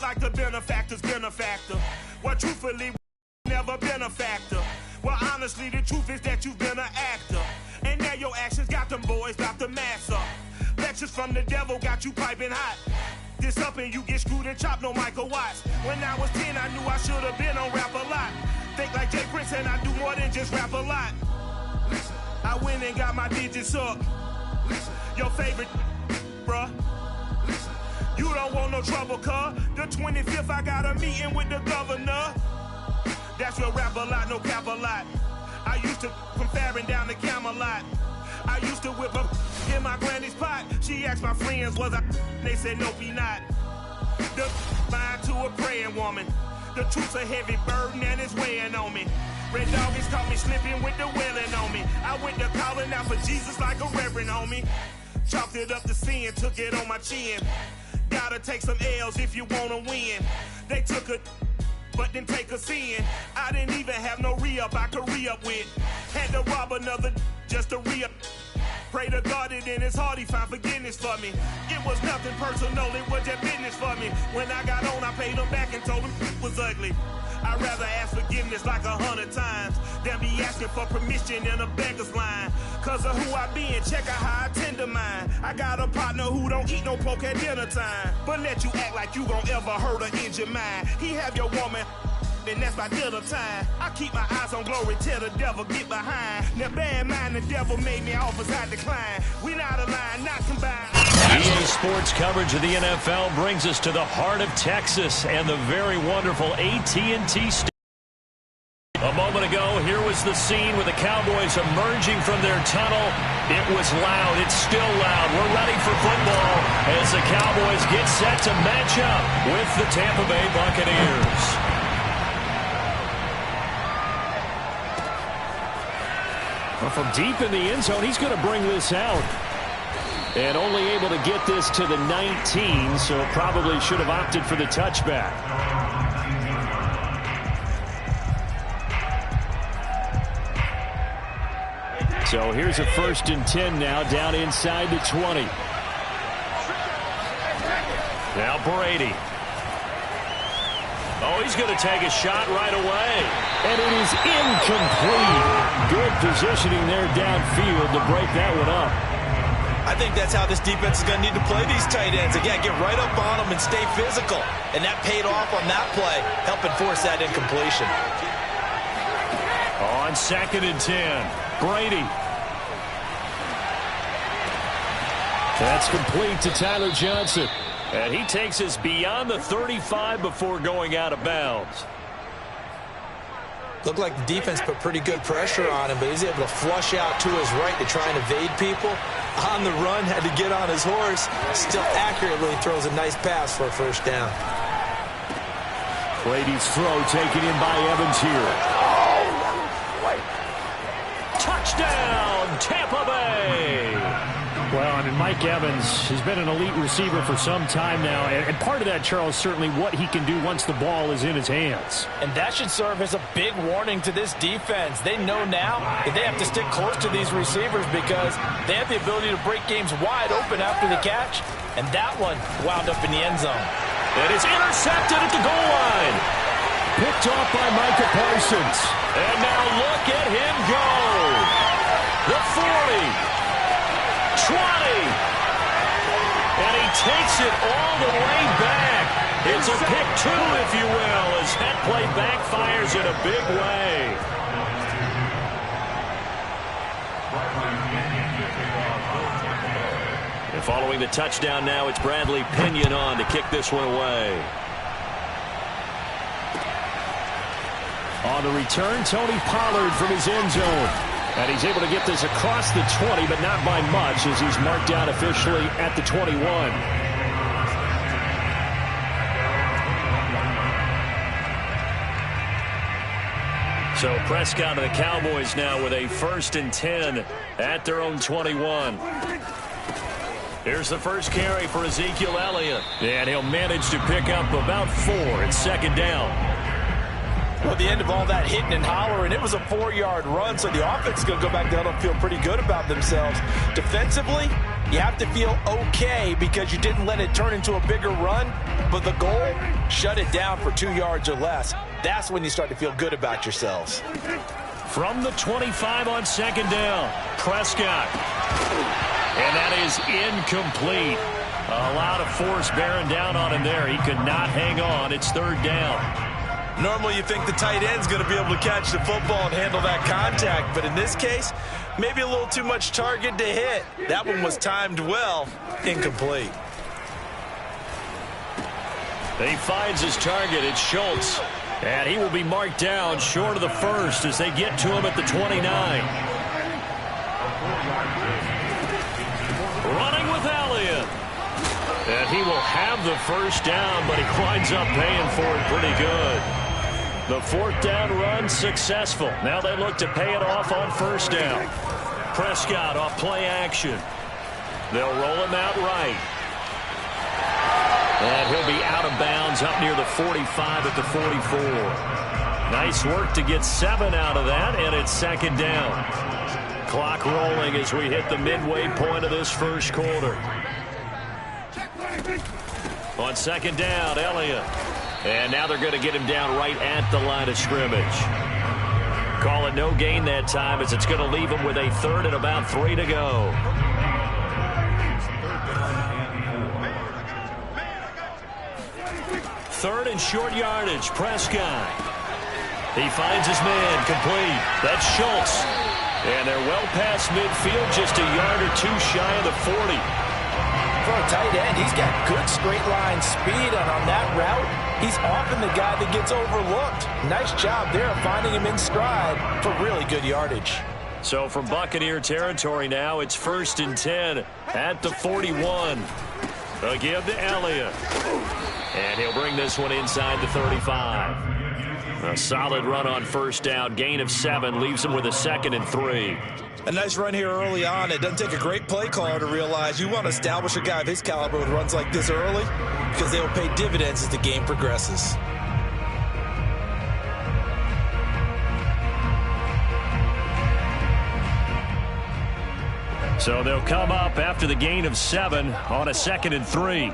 it like the benefactor's benefactor. Well, truthfully, never been a factor. Well, honestly, the truth is that you've been an actor. And now your actions got them boys got the mass up. Lectures from the devil got you piping hot. This up and you get screwed and chopped, no Michael Watts. When I was 10, I knew I should have been on rap a lot. Think like Jay Prince and I do more than just rap a lot. I went and got my digits up. Your favorite, bruh. You don't want no trouble, cuz. The 25th, I got a meeting with the governor. That's real rap a lot, no cap a lot. I used to from Farron down to Camelot. I used to whip up in my granny's pot. She asked my friends, was I? They said, nope, he not. The mind to a praying woman. The truth's a heavy burden and it's weighing on me. Red doggies caught me slipping with the wailing on me. I went to calling out for Jesus like a reverend homie. Chalked it up to sin, took it on my chin. Gotta take some L's if you wanna win. They took a but didn't take a sin. I didn't even have no re-up I could re-up with. Had to rob another just to re-up. Pray to God that in his heart he found forgiveness for me. It was nothing personal, it was just business for me. When I got on, I paid him back and told him it was ugly. I'd rather ask forgiveness like 100 times than be asking for permission in a beggar's line. Cause of who I be and check out how I tend to mine. I got a partner who don't eat no pork at dinner time, but let you act like you gon' ever hurt or injure mine. He have your woman, and that's my dinner time. I keep my eyes on glory till the devil get behind. Now bear in mind the devil made me offers I decline. We not aligned, not combined. EA Sports coverage of the NFL brings us to the heart of Texas and the very wonderful AT&T Stadium. A moment ago, here was the scene with the Cowboys emerging from their tunnel. It was loud. It's still loud. We're ready for football as the Cowboys get set to match up with the Tampa Bay Buccaneers. Well, from deep in the end zone, he's going to bring this out. And only able to get this to the 19, so probably should have opted for the touchback. So here's a 1st and 10 now, down inside the 20. Now Brady. Oh, he's going to take a shot right away. And it is incomplete. Good positioning there downfield to break that one up. I think that's how this defense is going to need to play these tight ends. Again, get right up on them and stay physical. And that paid off on that play, helping force that incompletion. On 2nd and 10, Brady. That's complete to Tyler Johnson. And he takes us beyond the 35 before going out of bounds. Looked like the defense put pretty good pressure on him, but he's able to flush out to his right to try and evade people. On the run, had to get on his horse. Still accurately throws a nice pass for a 1st down. Brady's throw taken in by Evans here. Touchdown, Tampa Bay! Well, I mean, Mike Evans has been an elite receiver for some time now, and part of that, Charles, certainly what he can do once the ball is in his hands. And that should serve as a big warning to this defense. They know now that they have to stick close to these receivers because they have the ability to break games wide open after the catch, and that one wound up in the end zone. It is intercepted at the goal line. Picked off by Micah Parsons. And now look at him go. The 40. 20. And he takes it all the way back. It's a pick 2, if you will, as that play backfires in a big way. And following the touchdown now, it's Bradley Pinion on to kick this one away. On the return, Tony Pollard from his end zone. And he's able to get this across the 20, but not by much, as he's marked out officially at the 21. So Prescott and the Cowboys now with a 1st and 10 at their own 21. Here's the first carry for Ezekiel Elliott. And he'll manage to pick up about 4 at 2nd down. Well, the end of all that hitting and hollering, it was a 4-yard run, so the offense is going to go back down and feel pretty good about themselves. Defensively, You have to feel okay because you didn't let it turn into a bigger run, but the goal, shut it down for 2 yards or less. That's when you start to feel good about yourselves. From the 25 on second down, Prescott. And that is incomplete. A lot of force bearing down on him there. He could not hang on. It's third down. Normally you think the tight end's going to be able to catch the football and handle that contact, but in this case, maybe a little too much target to hit. That one was timed well. Incomplete. He finds his target. It's Schultz. And he will be marked down short of the first as they get to him at the 29. Running with Elliott. And he will have the first down, but he winds up paying for it pretty good. The fourth down run successful. Now they look to pay it off on first down. Prescott off play action. They'll roll him out right. And he'll be out of bounds up near the 45 at the 44. Nice work to get 7 out of that, and it's second down. Clock rolling as we hit the midway point of this first quarter. On second down, Elliott. And now they're going to get him down right at the line of scrimmage. Call it no gain that time as it's going to leave him with a third and about 3 to go. Third and short yardage, Prescott. He finds his man, complete. That's Schultz. And they're well past midfield, just a yard or two shy of the 40. For a tight end, he's got good straight line speed, and on that route, he's often the guy that gets overlooked. Nice job there of finding him in stride for really good yardage. So from Buccaneer territory now, it's 1st and 10 at the 41. They'll give to Elliott. And he'll bring this one inside the 35. A solid run on first down. Gain of 7 leaves him with a 2nd and 3. A nice run here early on. It doesn't take a great play caller to realize you want to establish a guy of his caliber with runs like this early because they will pay dividends as the game progresses. So they'll come up after the gain of 7 on a 2nd and 3.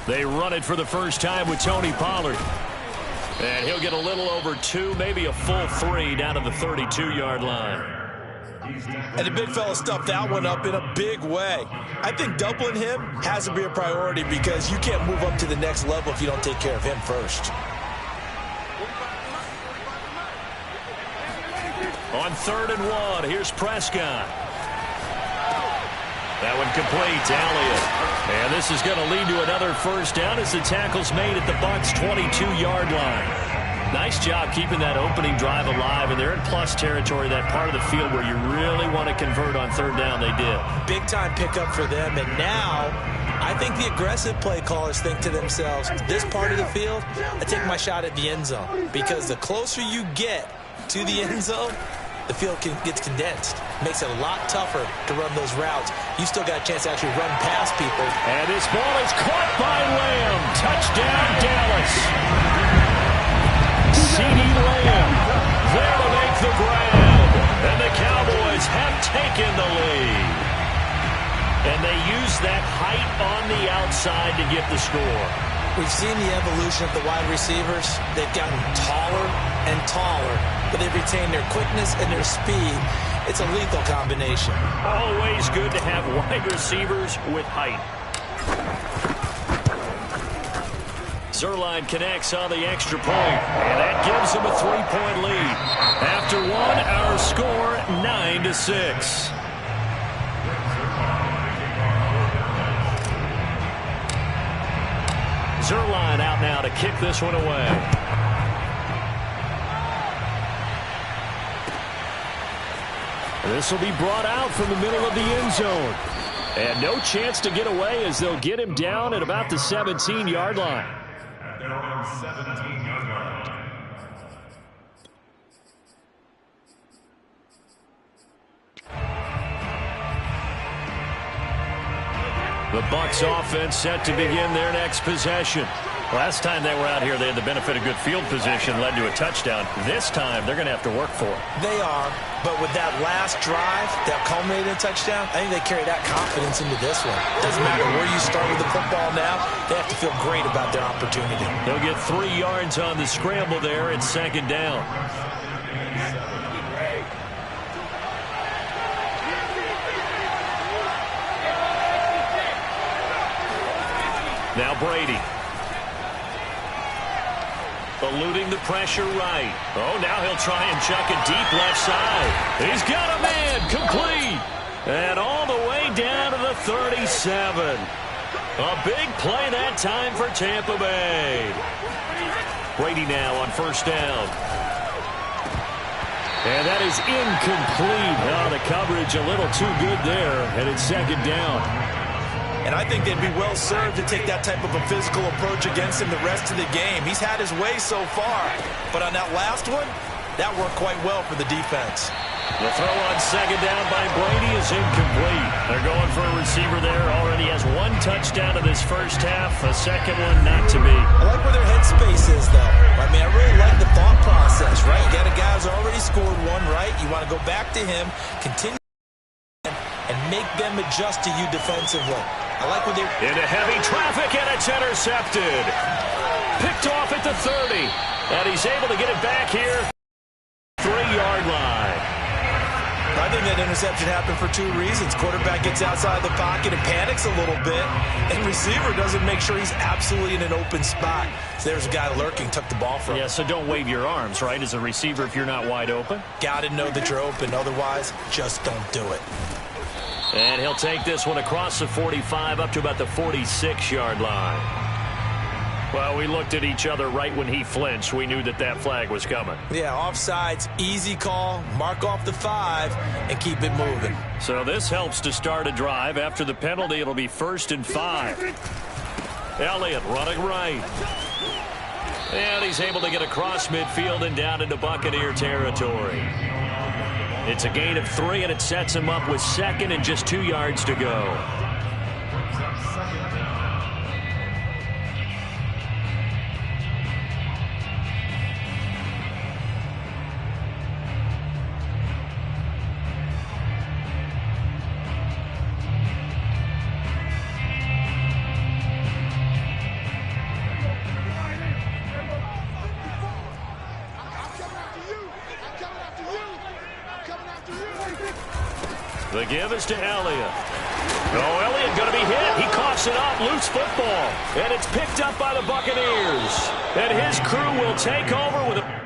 They run it for the first time with Tony Pollard. And he'll get a little over 2, maybe a full 3 down to the 32-yard line. And the big fella stuffed that one up in a big way. I think doubling him has to be a priority because you can't move up to the next level if you don't take care of him first. On 3rd and 1, here's Prescott. That one complete to Elliott. And this is going to lead to another first down as the tackle's made at the Bucs' 22-yard line. Nice job keeping that opening drive alive, and they're in plus territory, that part of the field where you really want to convert on 3rd down. They did. Big-time pickup for them, and now I think the aggressive play callers think to themselves, this part of the field, I take my shot at the end zone, because the closer you get to the end zone, the field gets condensed. Makes it a lot tougher to run those routes. You still got a chance to actually run past people. And this ball is caught by Lamb. Touchdown, Dallas. CeeDee Lamb there to make the grab. And the Cowboys have taken the lead. And they use that height on the outside to get the score. We've seen the evolution of the wide receivers. They've gotten taller and taller, but they've retained their quickness and their speed. It's a lethal combination. Always good to have wide receivers with height. Zuerlein connects on the extra point, and that gives him a 3-point lead. After 1, our score 9-6. Zuerlein out now to kick this one away. This will be brought out from the middle of the end zone. And no chance to get away as they'll get him down at about the 17-yard line. The Bucs offense set to begin their next possession. Last time they were out here, they had the benefit of good field position, led to a touchdown. This time, they're going to have to work for it. They are, but with that last drive that culminated in a touchdown, I think they carry that confidence into this one. Doesn't matter where you start with the football now, they have to feel great about their opportunity. They'll get 3 yards on the scramble there. It's 2nd down. Now Brady. Eluding the pressure right. Oh, now he'll try and chuck it deep left side. He's got a man complete. And all the way down to the 37. A big play that time for Tampa Bay. Brady now on 1st down. And that is incomplete. Oh, the coverage a little too good there. And it's 2nd down. And I think they'd be well served to take that type of a physical approach against him the rest of the game. He's had his way so far. But on that last one, that worked quite well for the defense. The throw on 2nd down by Brady is incomplete. They're going for a receiver there. Already has 1 touchdown in this first half. A second one not to be. I like where their headspace is, though. I mean, I really like the thought process, right? You got a guy who's already scored 1, right? You want to go back to him, continue and make them adjust to you defensively. I like when they're into heavy traffic, and it's intercepted. Picked off at the 30. And he's able to get it back here. 3-yard line. I think that interception happened for 2 reasons. Quarterback gets outside the pocket and panics a little bit. And receiver doesn't make sure he's absolutely in an open spot. So there's a guy lurking, took the ball from him. Yeah, so don't wave your arms, right, as a receiver if you're not wide open. Got to know that you're open. Otherwise, just don't do it. And he'll take this one across the 45 up to about the 46-yard line. Well, we looked at each other right when he flinched. We knew that that flag was coming. Yeah, offsides, easy call, mark off the 5, and keep it moving. So this helps to start a drive. After the penalty, it'll be 1st and 5. Elliott running right. And he's able to get across midfield and down into Buccaneer territory. It's a gain of 3, and it sets him up with 2nd and just 2 yards to go. The give is to Elliott. Oh, Elliott going to be hit. He coughs it up. Loose football. And it's picked up by the Buccaneers. And his crew will take over with a...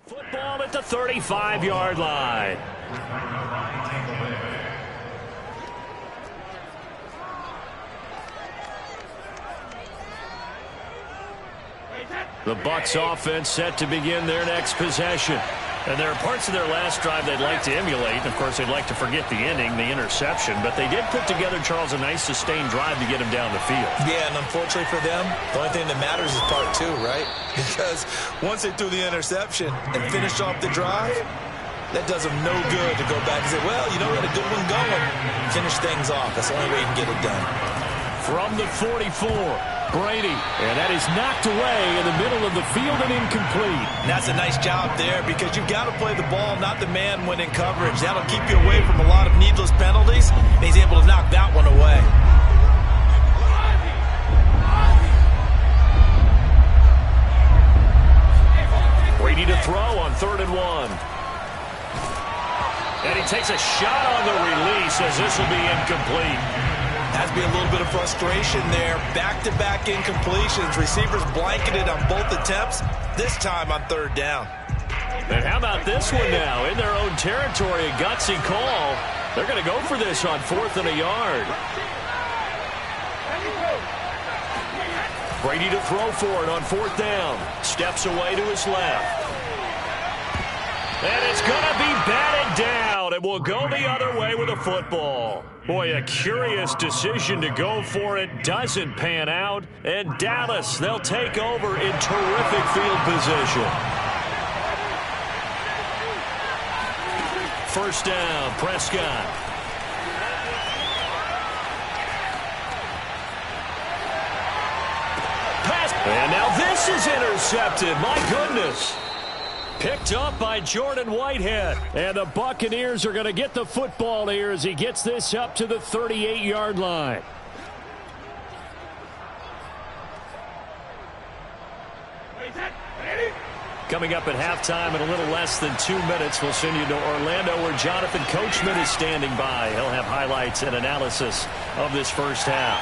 Football at the 35-yard line. The Bucs offense set to begin their next possession. And there are parts of their last drive they'd like to emulate. And of course, they'd like to forget the ending, the interception. But they did put together, Charles, a nice sustained drive to get him down the field. Yeah, and unfortunately for them, the only thing that matters is part 2, right? Because once they threw the interception and finished off the drive, that does them no good to go back and say, well, you know, we had a good one going. Finish things off. That's the only way you can get it done. From the 44. Brady, and that is knocked away in the middle of the field and incomplete. And that's a nice job there because you've got to play the ball, not the man when in coverage. That'll keep you away from a lot of needless penalties, and he's able to knock that one away. Brady to throw on 3rd and 1. And he takes a shot on the release as this will be incomplete. Has to be a little bit of frustration there. Back-to-back incompletions. Receivers blanketed on both attempts, this time on 3rd down. And how about this one now? In their own territory, a gutsy call. They're going to go for this on 4th and a yard. Brady to throw for it on 4th down. Steps away to his left. And it's going to be batted down. It will go the other way with a football. Boy, a curious decision to go for it. Doesn't pan out. And Dallas, they'll take over in terrific field position. First down, Prescott. Pass. And now this is intercepted. My goodness. Picked up by Jordan Whitehead. And the Buccaneers are going to get the football here as he gets this up to the 38-yard line. Coming up at halftime in a little less than 2 minutes, we'll send you to Orlando where Jonathan Coachman is standing by. He'll have highlights and analysis of this first half.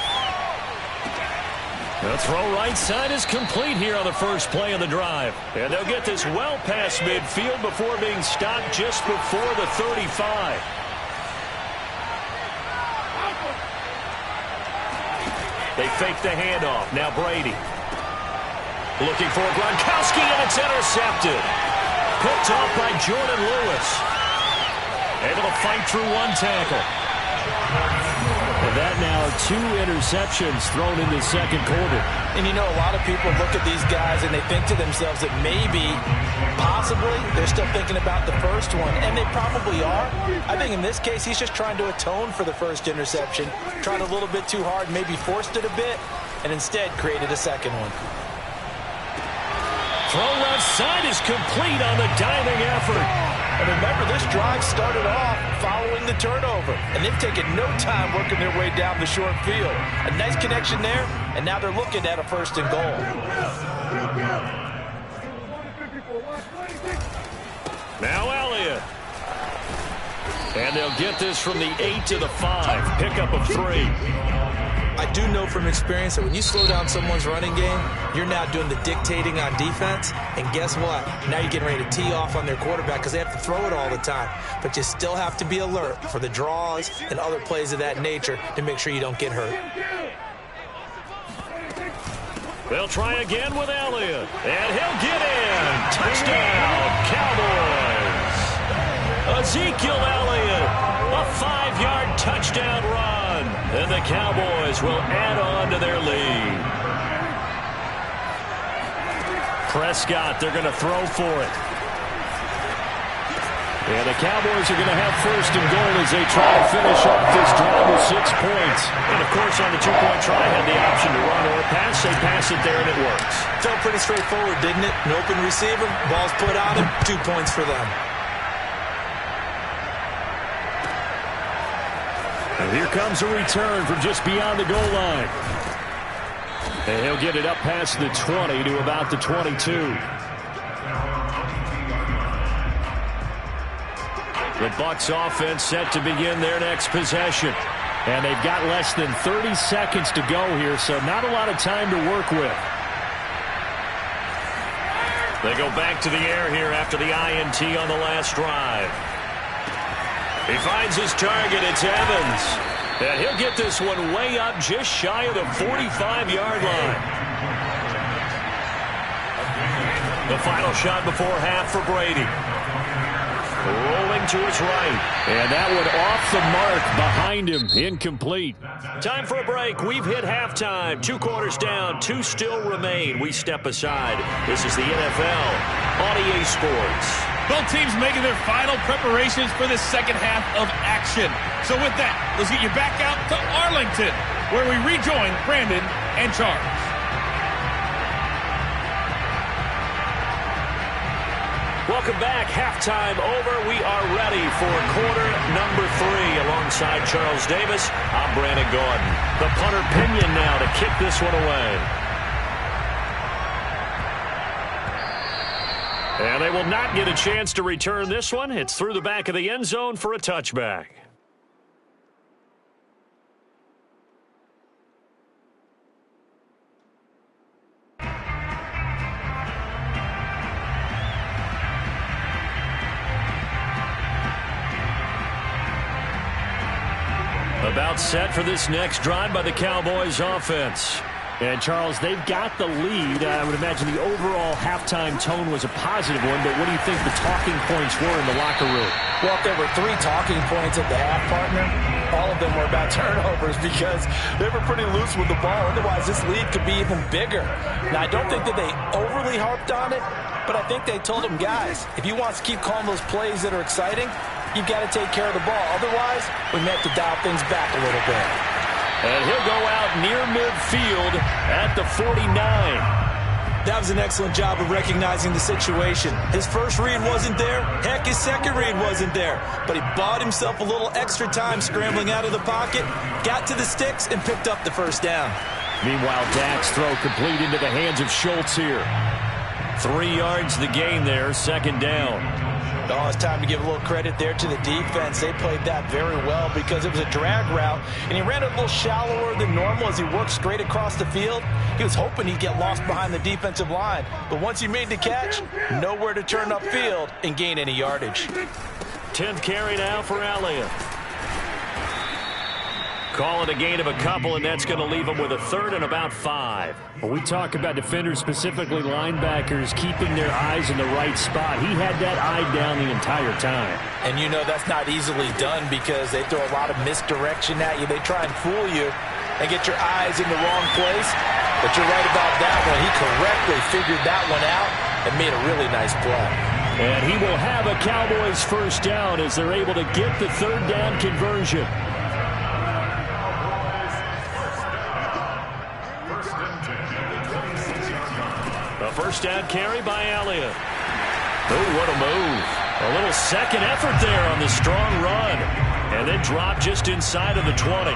The throw right side is complete here on the first play of the drive. And they'll get this well past midfield before being stopped just before the 35. They fake the handoff. Now Brady. Looking for Gronkowski, and it's intercepted. Picked off by Jordan Lewis. Able to fight through one tackle. And that now 2 interceptions thrown in the second quarter. And you know, a lot of people look at these guys and they think to themselves that maybe, possibly, they're still thinking about the first one. And they probably are. I think in this case, he's just trying to atone for the first interception. Tried a little bit too hard, maybe forced it a bit, and instead created a second one. Throw left side is complete on the diving effort. And remember, this drive started off following the turnover. And they've taken no time working their way down the short field. A nice connection there, and now they're looking at a first and goal. Now Elliott. And they'll get this from the 8 to the 5. Pickup of 3. I do know from experience that when you slow down someone's running game, you're now doing the dictating on defense. And guess what? Now you're getting ready to tee off on their quarterback because they have to throw it all the time. But you still have to be alert for the draws and other plays of that nature to make sure you don't get hurt. They'll try again with Elliott. And he'll get in. Touchdown, Cowboys. Ezekiel Elliott, a 5-yard touchdown run. And the Cowboys will add on to their lead. Prescott, they're going to throw for it. And the Cowboys are going to have first and goal as they try to finish off this drive with 6 points. And, of course, on the 2-point try, had the option to run or pass. They pass it there, and it works. Felt pretty straightforward, didn't it? An open receiver, ball's put on him, 2 points for them. And here comes a return from just beyond the goal line. And he'll get it up past the 20 to about the 22. The Bucs offense set to begin their next possession. And they've got less than 30 seconds to go here, so not a lot of time to work with. They go back to the air here after the INT on the last drive. He finds his target. It's Evans. And he'll get this one way up just shy of the 45-yard line. The final shot before half for Brady. Rolling to his right. And that one off the mark behind him. Incomplete. Time for a break. We've hit halftime. 2 quarters down. 2 still remain. We step aside. This is the NFL on EA Sports. Both teams making their final preparations for the second half of action. So with that, let's get you back out to Arlington, where we rejoin Brandon and Charles. Welcome back. Halftime over. We are ready for quarter number 3. Alongside Charles Davis, I'm Brandon Gordon. The punter Pinion now to kick this one away. And they will not get a chance to return this one. It's through the back of the end zone for a touchback. About set for this next drive by the Cowboys offense. And, Charles, they've got the lead. I would imagine the overall halftime tone was a positive one, but what do you think the talking points were in the locker room? Well, if there were 3 talking points at the half, partner, all of them were about turnovers because they were pretty loose with the ball. Otherwise, this lead could be even bigger. Now, I don't think that they overly harped on it, but I think they told them, guys, if you want to keep calling those plays that are exciting, you've got to take care of the ball. Otherwise, we may have to dial things back a little bit. And he'll go out near midfield at the 49. That was an excellent job of recognizing the situation. His first read wasn't there. Heck, his second read wasn't there. But he bought himself a little extra time scrambling out of the pocket, got to the sticks, and picked up the first down. Meanwhile, Dak's throw complete into the hands of Schultz here. 3 yards the gain there, second down. Oh, it's time to give a little credit there to the defense. They played that very well because it was a drag route, and he ran it a little shallower than normal as he worked straight across the field. He was hoping he'd get lost behind the defensive line, but once he made the catch, nowhere to turn upfield and gain any yardage. 10th carry now for Elliott. Call it a gain of a couple, and that's going to leave him with a third and about 5. When we talk about defenders, specifically linebackers, keeping their eyes in the right spot, he had that eye down the entire time. And you know that's not easily done because they throw a lot of misdirection at you. They try and fool you and get your eyes in the wrong place. But you're right about that one. He correctly figured that one out and made a really nice play. And he will have a Cowboys first down as they're able to get the third down conversion. A first down carry by Elliott. Oh, what a move. A little second effort there on the strong run. And then drop just inside of the 20.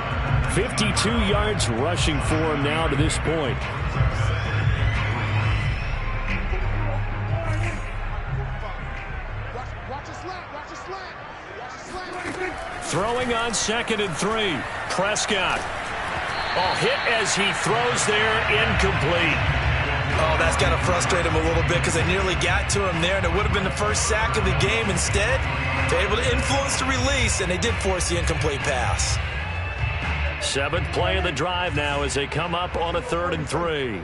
52 yards rushing for him now to this point. Throwing on 2nd and 3. Prescott. Oh, hit as he throws there, incomplete. Oh, that's got to frustrate him a little bit because they nearly got to him there, and it would have been the first sack of the game. Instead, they're able to influence the release, and they did force the incomplete pass. 7th play of the drive now as they come up on a 3rd and 3.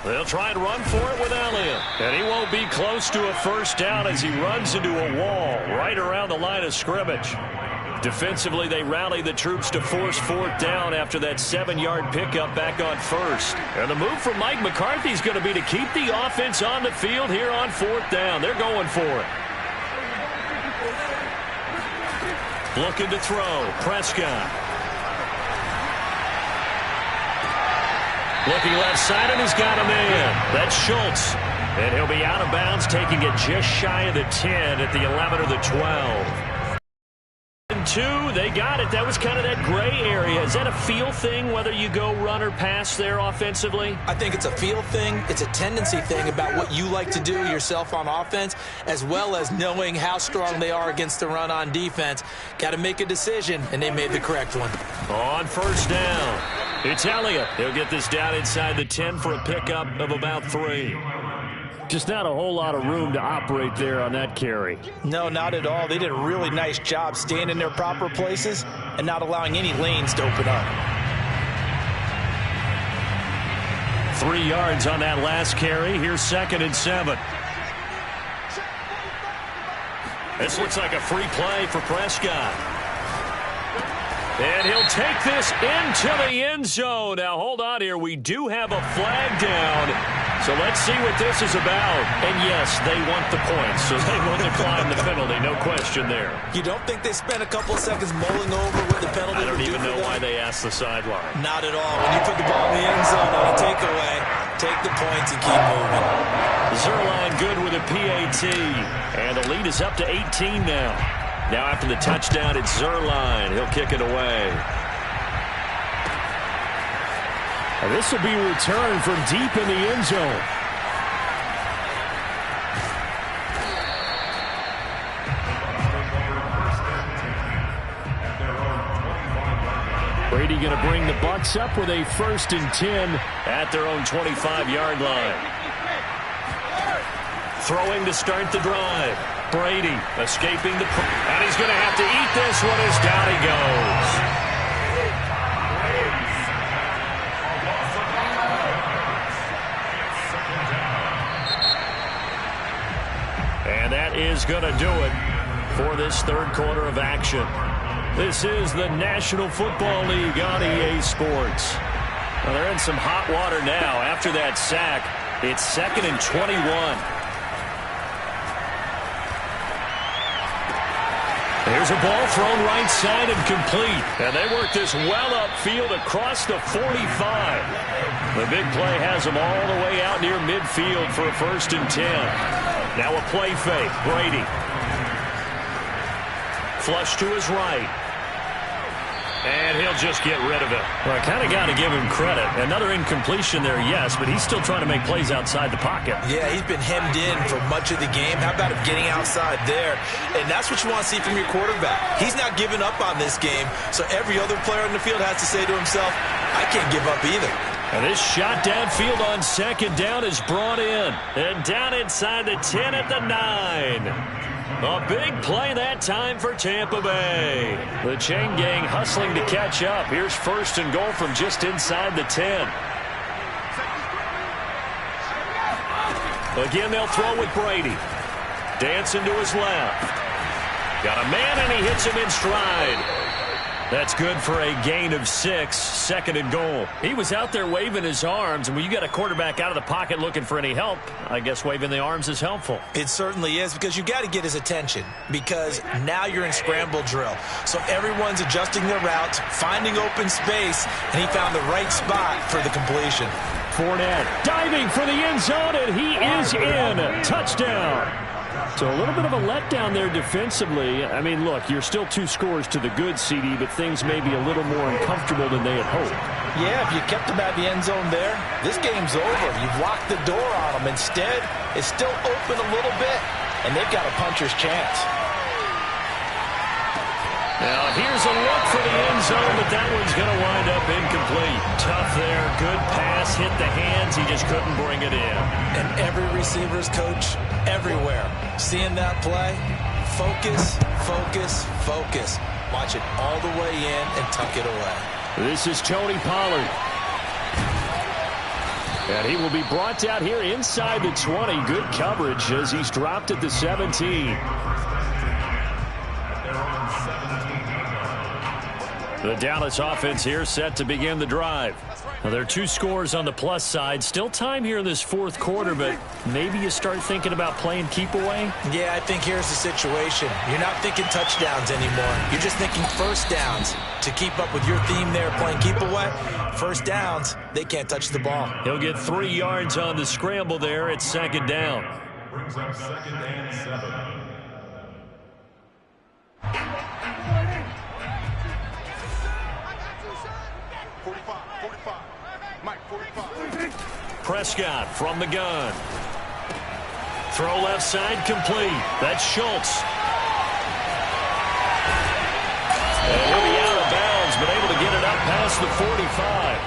They'll try and run for it with Elliott. And he won't be close to a first down as he runs into a wall right around the line of scrimmage. Defensively, they rally the troops to force 4th down after that 7-yard pickup back on 1st. And the move from Mike McCarthy is going to be to keep the offense on the field here on 4th down. They're going for it. Looking to throw. Prescott. Looking left side, and he's got a man. That's Schultz. And he'll be out of bounds, taking it just shy of the 10 at the 11 or the 12. 2, they got it. That was kind of that gray area. Is that a feel thing, whether you go run or pass there offensively? I think it's a feel thing. It's a tendency thing about what you like to do yourself on offense, as well as knowing how strong they are against the run on defense. Got to make a decision, and they made the correct one. On first down, it's Elliott. He'll get this down inside the 10 for a pickup of about 3. Just not a whole lot of room to operate there on that carry. No, not at all. They did a really nice job staying in their proper places and not allowing any lanes to open up. 3 yards on that last carry. Here's 2nd and 7. This looks like a free play for Prescott. And he'll take this into the end zone. Now, hold on here. We do have a flag down. So let's see what this is about. And yes, they want the points, so they will decline the penalty. No question there. You don't think they spent a couple of seconds mulling over what the penalty I don't would even do know for why them? they asked the sideline. Not at all. When you put the ball in the end zone on a takeaway, take the points and keep moving. Zuerlein good with a PAT. And the lead is up to 18 now. Now after the touchdown, it's Zuerlein. He'll kick it away. And this will be returned from deep in the end zone. Brady going to bring the Bucs up with a 1st and 10 at their own 25-yard line. Throwing to start the drive. Brady escaping the... And he's going to have to eat this one as down he goes. And that is going to do it for this third quarter of action. This is the National Football League on EA Sports. Well, they're in some hot water now. After that sack, it's 2nd and 21. Here's a ball thrown right side and complete. And they work this well upfield across the 45. The big play has them all the way out near midfield for a 1st and 10. Now a play fake. Brady. Flush to his right. And he'll just get rid of it. Well, I kind of got to give him credit. Another incompletion there, yes, but he's still trying to make plays outside the pocket. Yeah, he's been hemmed in for much of the game. How about him getting outside there? And that's what you want to see from your quarterback. He's not giving up on this game, so every other player on the field has to say to himself, I can't give up either. And this shot downfield on 2nd down is brought in. And down inside the 10 at the 9. A big play that time for Tampa Bay. The chain gang hustling to catch up. Here's 1st and goal from just inside the 10. Again, they'll throw with Brady. Dancing to his left. Got a man, and he hits him in stride. That's good for a gain of 6, 2nd and goal. He was out there waving his arms, and when you got a quarterback out of the pocket looking for any help, I guess waving the arms is helpful. It certainly is, because you got to get his attention, because now you're in scramble drill. So everyone's adjusting their routes, finding open space, and he found the right spot for the completion. Fournette diving for the end zone, and he is in. Touchdown. So a little bit of a letdown there defensively. I mean, look, you're still 2 scores to the good, CD, but things may be a little more uncomfortable than they had hoped. Yeah, if you kept them at the end zone there, this game's over. You've locked the door on them. Instead, it's still open a little bit, and they've got a puncher's chance. Now, here's a look for the end zone, but that one's going to wind up incomplete. Tough there. Good pass. Hit the hands. He just couldn't bring it in. And every receiver's coach everywhere, seeing that play, focus, focus, focus. Watch it all the way in and tuck it away. This is Tony Pollard. And he will be brought down here inside the 20. Good coverage as he's dropped at the 17. The Dallas offense here set to begin the drive. Well, there are 2 scores on the plus side. Still time here in this 4th quarter, but maybe you start thinking about playing keep away? Yeah, I think here's the situation. You're not thinking touchdowns anymore. You're just thinking 1st downs. To keep up with your theme there, playing keep away, 1st downs, they can't touch the ball. He'll get 3 yards on the scramble there at 2nd down. Brings up 2nd and 7. Prescott from the gun. Throw left side complete. That's Schultz. And he'll be out of bounds, but able to get it up past the 45.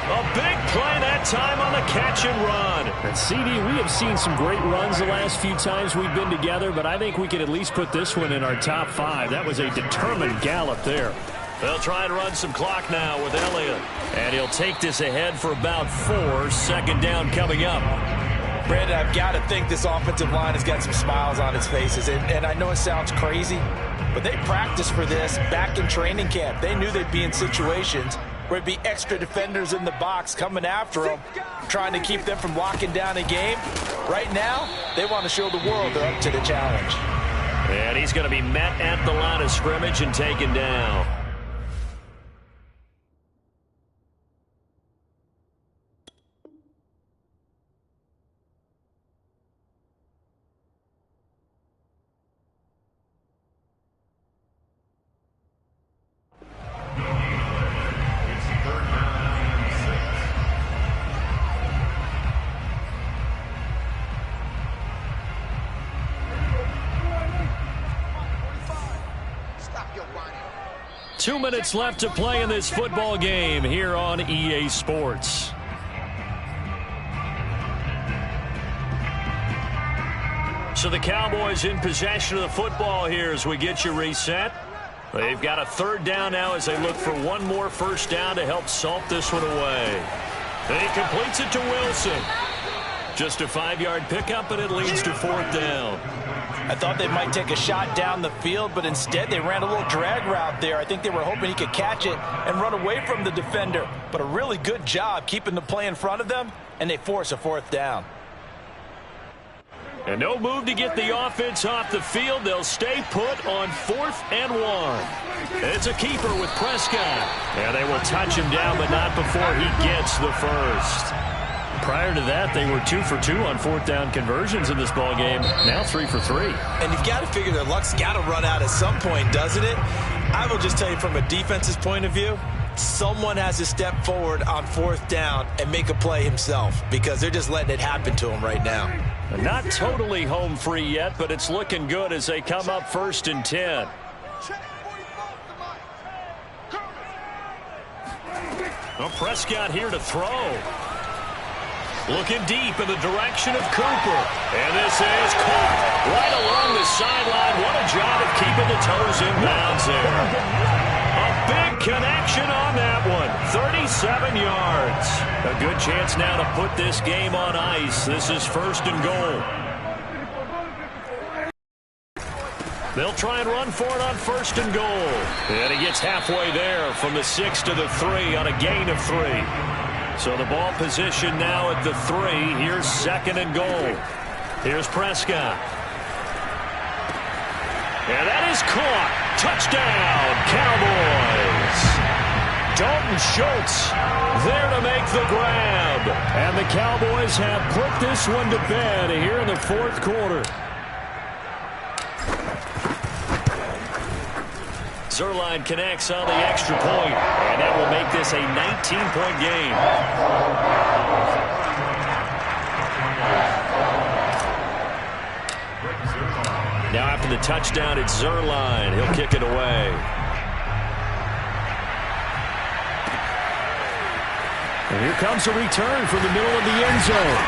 A big play that time on the catch and run. And CD, we have seen some great runs the last few times we've been together, but I think we could at least put this one in our top 5. That was a determined gallop there. They'll try and run some clock now with Elliott. And he'll take this ahead for about 4. 2nd down coming up. Brandon, I've got to think this offensive line has got some smiles on its faces. And I know it sounds crazy, but they practiced for this back in training camp. They knew they'd be in situations where it'd be extra defenders in the box coming after them, trying to keep them from locking down a game. Right now, they want to show the world they're up to the challenge. And he's going to be met at the line of scrimmage and taken down. Two minutes left to play in this football game here on EA Sports. So the Cowboys in possession of the football here as we get you reset. They've got a 3rd down now as they look for one more first down to help salt this one away. He completes it to Wilson. Just a 5-yard pickup, and it leads to 4th down. I thought they might take a shot down the field, but instead they ran a little drag route there. I think they were hoping he could catch it and run away from the defender. But a really good job keeping the play in front of them, and they force a 4th down. And no move to get the offense off the field. They'll stay put on 4th and 1. It's a keeper with Prescott. And they will touch him down, but not before he gets the first. Prior to that, they were 2 for 2 on 4th down conversions in this ballgame. Now 3 for 3. And you've got to figure their luck's got to run out at some point, doesn't it? I will just tell you from a defense's point of view, someone has to step forward on 4th down and make a play himself because they're just letting it happen to him right now. Not totally home free yet, but it's looking good as they come up 1st and 10. Well, Prescott here to throw. Looking deep in the direction of Cooper. And this is caught right along the sideline. What a job of keeping the toes in bounds there. A big connection on that one. 37 yards. A good chance now to put this game on ice. This is 1st and goal. They'll try and run for it on 1st and goal. And he gets halfway there from the 6 to the 3 on a gain of 3. So the ball position now at the 3. Here's 2nd and goal. Here's Prescott. And that is caught. Touchdown, Cowboys. Dalton Schultz there to make the grab. And the Cowboys have put this one to bed here in the 4th quarter. Zuerlein connects on the extra point, and that will make this a 19-point game. Now after the touchdown, it's Zuerlein. He'll kick it away. And here comes a return from the middle of the end zone.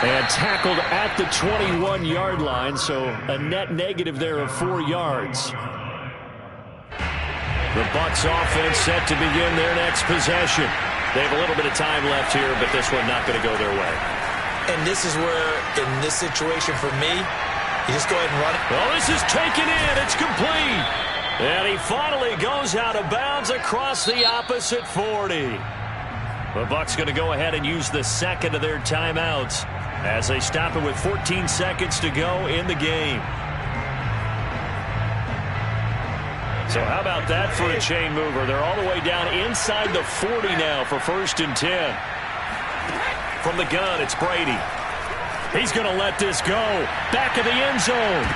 And tackled at the 21-yard line, so a net negative there of 4 yards. The Bucs offense set to begin their next possession. They have a little bit of time left here, but this one not going to go their way. And this is where, in this situation for me, you just go ahead and run it. Well, this is taken in. It's complete. And he finally goes out of bounds across the opposite 40. The Bucs going to go ahead and use the 2nd of their timeouts as they stop it with 14 seconds to go in the game. So how about that for a chain mover? They're all the way down inside the 40 now for 1st and 10. From the gun, it's Brady. He's going to let this go. Back of the end zone.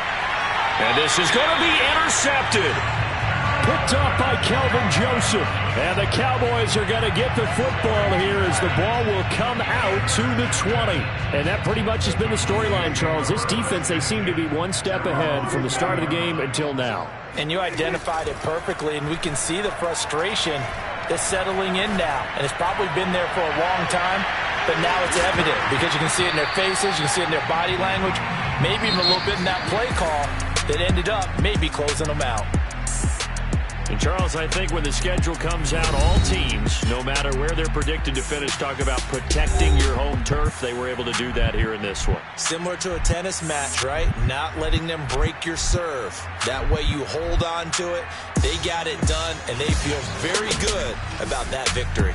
And this is going to be intercepted. Picked up by Kelvin Joseph. And the Cowboys are going to get the football here as the ball will come out to the 20. And that pretty much has been the storyline, Charles. This defense, they seem to be one step ahead from the start of the game until now. And you identified it perfectly, and we can see the frustration that's settling in now. And it's probably been there for a long time, but now it's evident because you can see it in their faces, you can see it in their body language, maybe even a little bit in that play call that ended up maybe closing them out. And Charles, I think when the schedule comes out, all teams, no matter where they're predicted to finish, talk about protecting your home turf. They were able to do that here in this one. Similar to a tennis match, right? Not letting them break your serve. That way you hold on to it. They got it done, and they feel very good about that victory.